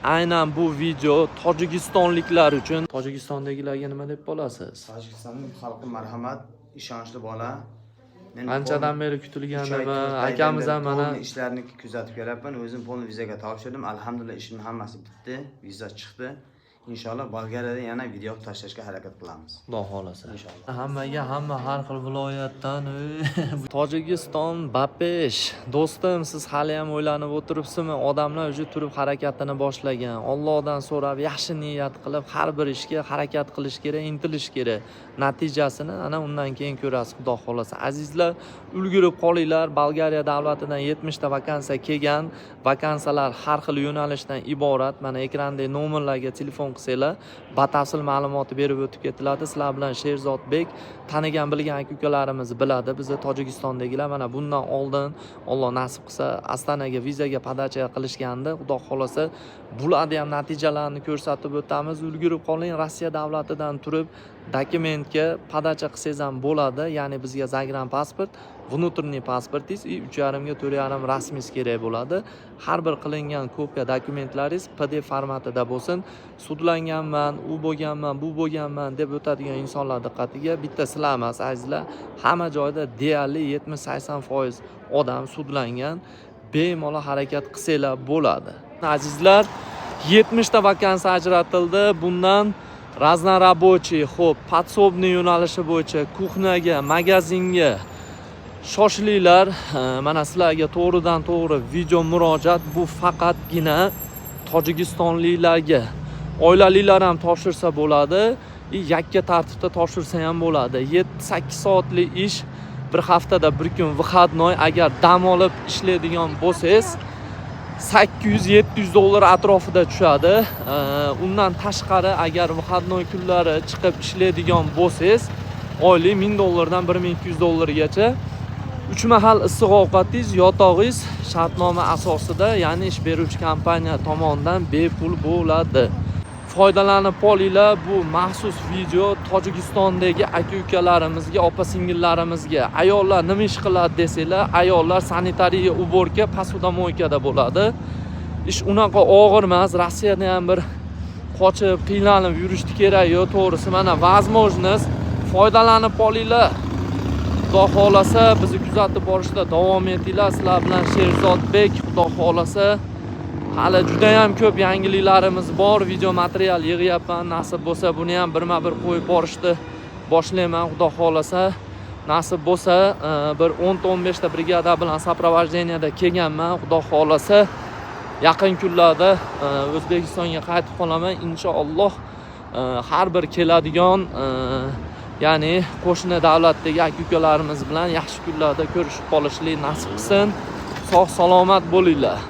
Aynan bu video tojikistonliklar uchun. Tojikistondagilarga nima deb bo'lasiz? Tojikistonning xalqi marhamat, ishonchli bola. Men Anchadan beri kutilgandi va akamiz ham mana ishlarni kuzatib kelyapman. O'zim polni vizaga topshirdim. Alhamdulillah ishim hammasi bitdi. Viza chiqdi. Inshaalloh Bolgariyada yana video tashlashga harakat qilamiz. Xudo xolasa. Inshaalloh. Hamma har xil viloyatdan. Tojikiston Bapesh. Do'stim, siz hali ham o'ylanib o'tiribsizmi? Odamlar уже turib harakatini boshlagan. Allohdan so'rab, yaxshi niyat qilib har bir ishga harakat qilish kerak, intilish kerak. Natijasini ana undan keyin ko'rasiz, Xudo xolasa. Azizlar, ulgurib qolinglar. Bolgariya davlatidan 70 ta vakansiya kelgan. Vakansiyalar har xil yo'nalishdan iborat. Mana ekranda nomerlarga telefon qilsanglar, batafsil ma'lumot berib o'tib ketiladi. Sizlar bilan Sherzodbek tanigan bilgan aka-ukalarimiz biladi. Bizni Tojikistondagilar mana bundan oldin Alloh nasib qilsa Astanaga vizaga podacha qilishgandi. Xudo xolasa bularni ham natijalarni ko'rsatib o'tamiz. Ulgurib qoling, Rossiya davlatidan turib dokumentga podacha qilsangiz ham bo'ladi. Ya'ni bizga zagran pasport, внутренний pasportingiz 3,5 ga 4,5 rasmingiz kerak bo'ladi. Har bir qilingan kopiya dokumentlaringiz PDF formatida bo'lsin. Sudlanganman, u bo'lganman, bu bo'lganman deb o'tadigan insonlar diqqatiga bitta sizlar emas, azizlar, hamma joyda deyarli 70-80% odam sudlangan. Bemalol harakat qilsanglar bo'ladi. Azizlar, 70 ta vakansiya ajratildi. Bundan raznорабочий, xo'p, подсобный yo'nalishi bo'yicha kuxnaga, magazinga shoshilinglar. Mana sizlarga to'g'ridan to'g'ri video murojaat. Bu faqatgina tojikistonliklarga. Oilalilar ham topshirsa bo'ladi, yakka tartibda topshirsa ham bo'ladi. 7-8 soatlik ish, bir haftada bir kun выходной. Agar dam olib ishlaydigan bo'lsangiz 800-700 dollar atrofida tushadi. Undan tashqari agar выходной kunlari chiqib ishlaydigan bo'lsangiz, oylik 1000 dollardan 1200 dollargacha 3 mahal issiq ovqatingiz, yotog'ingiz shartnoma asosida, ya'ni ish beruvchi kompaniya tomonidan bepul bo'ladi. Foydalanib qolinglar. Bu maxsus video Tojikistondagi aka-ukalarimizga, opa-singillarimizga. Ayollar nima ish qiladi desanglar, ayollar sanitariya, uborka, posudomoykada bo'ladi. Ish unaqa og'ir emas. Rossiyada ham bir qochib, qiynalib yurishdi kerak. Yo, to'g'risi mana возможность. Foydalanib qolinglar. Xudo xolasa bizni kuzatib borishda davom etinglar. Sizlar bilan Sherzodbek. Xudo xolasa hali juda ham ko'p yangiliklarimiz bor. Video material yig'yapman. Nasib bo'lsa buni ham birma-bir qo'yib borishni boshlayman. Xudo xolasa nasib bo'lsa bir 10-15 ta brigada bilan soprovождениеda kelganman. Xudo xolasa yaqin kunlarda O'zbekistonga qaytib qolaman. Inshaalloh har bir keladigan ya'ni qo'shni davlatdagi aka-ukalarimiz bilan yaxshi kunlarda ko'rishib qolishlik nasib qilsin. Sog' salomat bo'linglar.